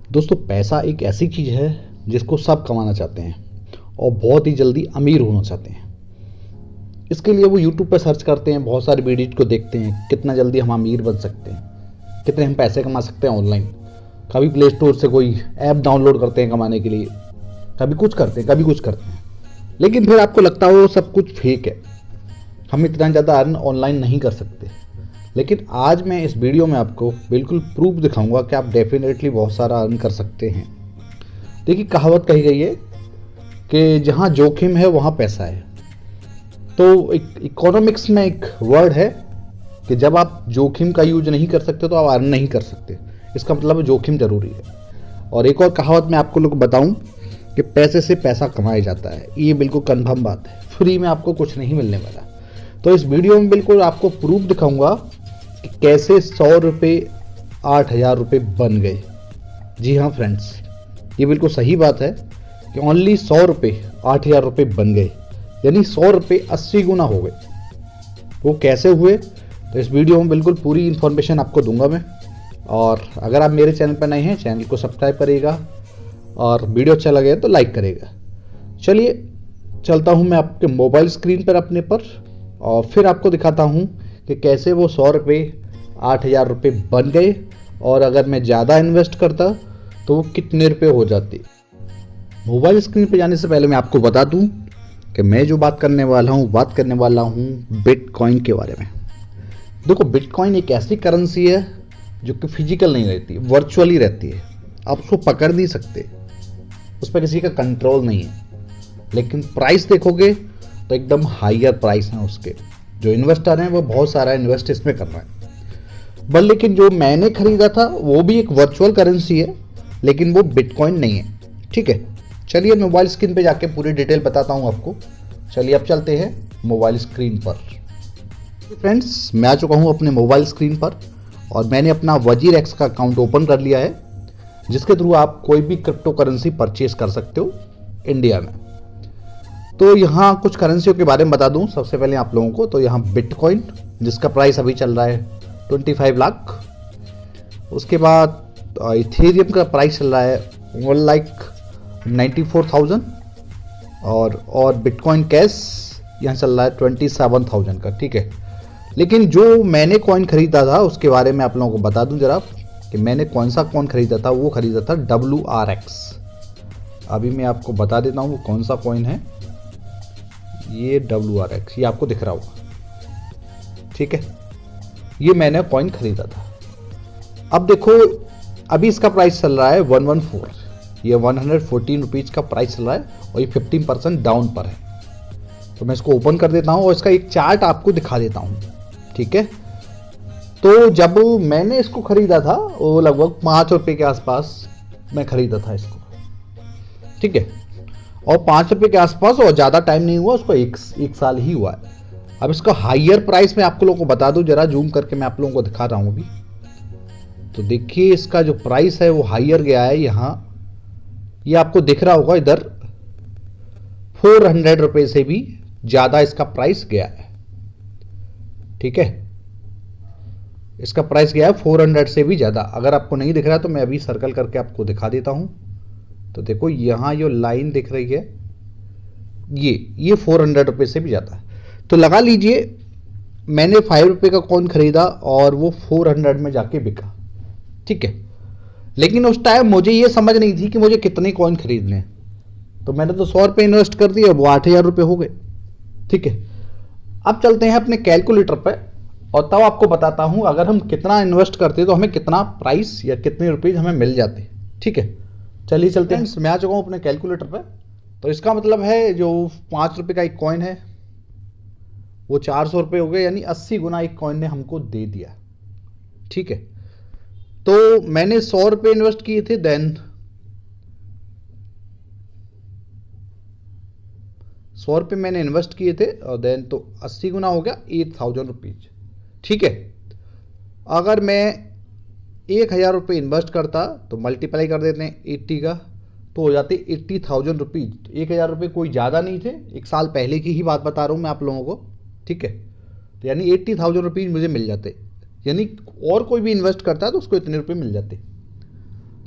दोस्तों, पैसा एक ऐसी चीज़ है जिसको सब कमाना चाहते हैं और बहुत ही जल्दी अमीर होना चाहते हैं। इसके लिए वो यूट्यूब पर सर्च करते हैं, बहुत सारे वीडियोज को देखते हैं, कितना जल्दी हम अमीर बन सकते हैं, कितने हम पैसे कमा सकते हैं ऑनलाइन। कभी प्ले स्टोर से कोई ऐप डाउनलोड करते हैं कमाने के लिए, कभी कुछ करते हैं, कभी कुछ करते हैं। लेकिन फिर आपको लगता है वो सब कुछ फेक है, हम इतना ज़्यादा अर्न ऑनलाइन नहीं कर सकते। लेकिन आज मैं इस वीडियो में आपको बिल्कुल प्रूफ दिखाऊंगा कि आप डेफिनेटली बहुत सारा अर्न कर सकते हैं। देखिए, कहावत कही गई है कि जहाँ जोखिम है वहाँ पैसा है। तो इकोनॉमिक्स में एक वर्ड है कि जब आप जोखिम का यूज नहीं कर सकते तो आप अर्न नहीं कर सकते। इसका मतलब जोखिम जरूरी है। और एक और कहावत मैं आपको लोग बताऊं कि पैसे से पैसा कमाया जाता है। ये बिल्कुल कन्फर्म बात है, फ्री में आपको कुछ नहीं मिलने वाला। तो इस वीडियो में बिल्कुल आपको प्रूफ दिखाऊंगा कि कैसे 100 रुपये 8,000 रुपये बन गए। जी हाँ फ्रेंड्स, ये बिल्कुल सही बात है कि ओनली 100 रुपये 8,000 रुपये बन गए, यानी 100 रुपये 80 गुना हो गए। वो कैसे हुए, तो इस वीडियो में बिल्कुल पूरी इन्फॉर्मेशन आपको दूंगा मैं। और अगर आप मेरे चैनल पर नए हैं, चैनल को सब्सक्राइब करिएगा और वीडियो अच्छा लगे तो लाइक करेगा। चलिए चलता हूँ मैं आपके मोबाइल स्क्रीन पर अपने पर, और फिर आपको दिखाता हूँ कि कैसे वो 100 रुपये 8,000 रुपये बन गए। और अगर मैं ज़्यादा इन्वेस्ट करता तो वो कितने रुपये हो जाते। मोबाइल स्क्रीन पर जाने से पहले मैं आपको बता दूँ कि मैं जो बात करने वाला हूँ बिटकॉइन के बारे में। देखो, बिटकॉइन एक ऐसी करेंसी है जो कि फिजिकल नहीं रहती, वर्चुअली रहती है। आप उसको पकड़ नहीं सकते, उस पर किसी का कंट्रोल नहीं है। लेकिन प्राइस देखोगे तो एकदम हायर प्राइस है उसके। जो इन्वेस्टर हैं वो बहुत सारा इन्वेस्ट इसमें कर रहे हैं। बट लेकिन जो मैंने खरीदा था वो भी एक वर्चुअल करेंसी है, लेकिन वो बिटकॉइन नहीं है। ठीक है, चलिए मोबाइल स्क्रीन पे जाके पूरी डिटेल बताता हूँ आपको। चलिए अब चलते हैं मोबाइल स्क्रीन पर। फ्रेंड्स, मैं आ चुका हूँ अपने मोबाइल स्क्रीन पर और मैंने अपना वजीर एक्स का अकाउंट ओपन कर लिया है, जिसके थ्रू आप कोई भी क्रिप्टो करेंसी परचेज कर सकते हो इंडिया में। तो यहाँ कुछ करेंसियों के बारे में बता दूँ सबसे पहले आप लोगों को। तो यहाँ बिटकॉइन, जिसका प्राइस अभी चल रहा है 25 लाख। उसके बाद इथेरियम का प्राइस चल रहा है 1,94,000। और बिटकॉइन कैश यहाँ चल रहा है 27,000 का। ठीक है, लेकिन जो मैंने कॉइन खरीदा था उसके बारे में आप लोगों को बता दूं जरा कि मैंने कौन सा कॉइन खरीदा था। वो खरीदा था WRX। अभी मैं आपको बता देता हूँ वो कौन सा कॉइन है। ये WRX, ये आपको दिख रहा होगा। ठीक है, ये मैंने कॉइन खरीदा था। अब देखो, अभी इसका प्राइस चल रहा है 114। ये 114 रुपीज़ का प्राइस चल रहा है और ये 15% डाउन पर है। तो मैं इसको ओपन कर देता हूँ और इसका एक चार्ट आपको दिखा देता हूँ। ठीक है, तो जब मैंने इसको खरीदा था वो लगभग 5 रुपये के आसपास मैं खरीदा था इसको। ठीक है, और 5 रुपये के आसपास, और ज़्यादा टाइम नहीं हुआ उसको, एक साल ही हुआ है। अब इसका हायर प्राइस मैं आपको लोगों को बता दूं, जरा जूम करके मैं आप लोगों को दिखा रहा हूँ अभी। तो देखिए, इसका जो प्राइस है वो हायर गया है। यहाँ ये आपको दिख रहा होगा, इधर 400 रुपये से भी ज़्यादा इसका प्राइस गया है। ठीक है, इसका प्राइस गया है 400 से भी ज़्यादा। अगर आपको नहीं दिख रहा तो मैं अभी सर्कल करके आपको दिखा देता हूँ। तो देखो, यहाँ जो लाइन दिख रही है ये 400 रुपये से भी ज़्यादा है। तो लगा लीजिए मैंने 5 रुपये का कॉइन खरीदा और वो 400 में जाके बिका। ठीक है, लेकिन उस टाइम मुझे ये समझ नहीं थी कि मुझे कितने कॉइन खरीदने हैं। तो मैंने तो 100 रुपये इन्वेस्ट कर दिए, वो 8,000 रुपये हो गए। ठीक है, अब चलते हैं अपने कैलकुलेटर पे और तब आपको बताता हूं अगर हम कितना इन्वेस्ट करते तो हमें कितना प्राइस या कितने रुपीज हमें मिल जाते। ठीक है, चलिए चलते हैं। मैं आ चुका हूं अपने कैलकुलेटर पे। तो इसका मतलब है जो 5 रुपये का एक कॉइन है वो 400 रुपये हो गए, यानी 80 गुना एक कॉइन ने हमको दे दिया। ठीक है, तो मैंने 100 रुपये इन्वेस्ट किए थे, देन 100 रुपये मैंने इन्वेस्ट किए थे और देन तो 80 गुना हो गया 8,000 रुपीज। ठीक है, अगर मैं 1,000 रुपये इन्वेस्ट करता तो मल्टीप्लाई कर देते हैं 80 का, तो हो जाते 80,000 रुपीज। 1,000 रुपये कोई ज़्यादा नहीं थे, एक साल पहले की ही बात बता रहा हूँ मैं आप लोगों को। ठीक है, तो यानी 80,000 रुपीज मुझे मिल जाते, यानी और कोई भी इन्वेस्ट करता है तो उसको इतने रुपये मिल जाते।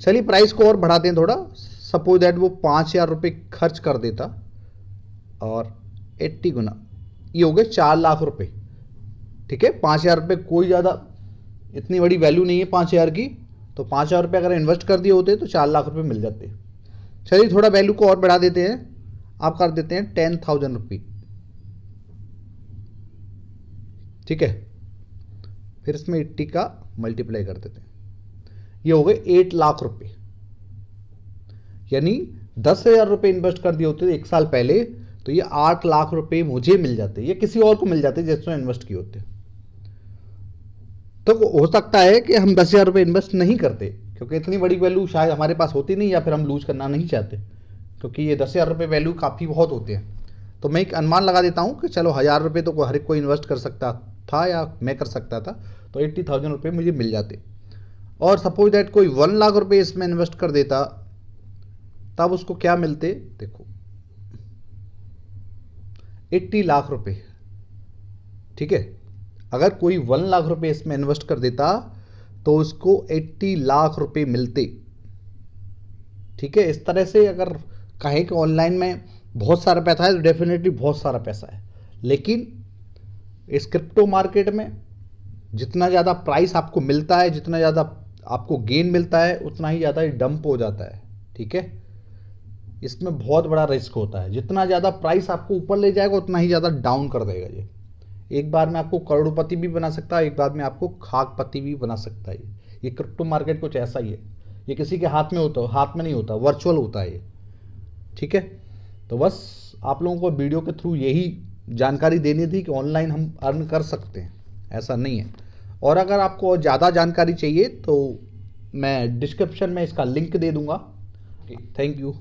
चलिए प्राइस को और बढ़ाते हैं थोड़ा। सपोज दैट वो 5,000 रुपये खर्च कर देता और 80 गुना, ये हो गए 4 लाख रुपए। ठीक है, 5,000 रुपये कोई ज़्यादा इतनी बड़ी वैल्यू नहीं है 5,000 की, तो 5,000 रुपये अगर इन्वेस्ट कर दिए होते तो 4 लाख रुपए मिल जाते। चलिए थोड़ा वैल्यू को और बढ़ा देते हैं, आप कर देते हैं 10,000 रुपये। ठीक है, फिर इसमें 80 का मल्टीप्लाई कर देते हैं, ये हो गए 8 लाख रुपए। यानी 10,000 रुपये इन्वेस्ट कर दिए होते एक साल पहले तो ये 8 लाख रुपए मुझे मिल जाते, ये किसी और को मिल जाते जिसने इन्वेस्ट किए होते। तो हो सकता है कि हम 10,000 रुपये इन्वेस्ट नहीं करते क्योंकि इतनी बड़ी वैल्यू शायद हमारे पास होती नहीं, या फिर हम लूज करना नहीं चाहते, क्योंकि ये 10,000 रुपये वैल्यू काफ़ी बहुत होते हैं। तो मैं एक अनुमान लगा देता हूँ कि चलो 1,000 रुपये तो हर एक कोई इन्वेस्ट कर सकता था या मैं कर सकता था, तो 80,000 रुपये मुझे मिल जाते। और सपोज दैट कोई 1 लाख रुपये इसमें इन्वेस्ट कर देता, तब उसको क्या मिलते, देखो 80 लाख रुपए। ठीक है, अगर कोई 1 लाख रुपए इसमें इन्वेस्ट कर देता तो उसको 80 लाख रुपए मिलते। ठीक है, इस तरह से अगर कहें कि ऑनलाइन में बहुत सारा पैसा है तो डेफिनेटली बहुत सारा पैसा है, लेकिन इस क्रिप्टो मार्केट में जितना ज़्यादा प्राइस आपको मिलता है, जितना ज़्यादा आपको गेन मिलता है, उतना ही ज़्यादा डंप हो जाता है। ठीक है, इसमें बहुत बड़ा रिस्क होता है, जितना ज़्यादा प्राइस आपको ऊपर ले जाएगा उतना ही ज़्यादा डाउन कर देगा। ये एक बार में आपको करोड़पति भी बना सकता है, एक बार में आपको खाकपति भी बना सकता है। ये क्रिप्टो मार्केट कुछ ऐसा ही है, ये किसी के हाथ में होता, हाथ में नहीं होता, वर्चुअल होता है ये। ठीक है, तो बस आप लोगों को वीडियो के थ्रू यही जानकारी देनी थी कि ऑनलाइन हम अर्न कर सकते हैं, ऐसा नहीं है। और अगर आपको ज़्यादा जानकारी चाहिए तो मैं डिस्क्रिप्शन में इसका लिंक दे दूंगा। Thank you.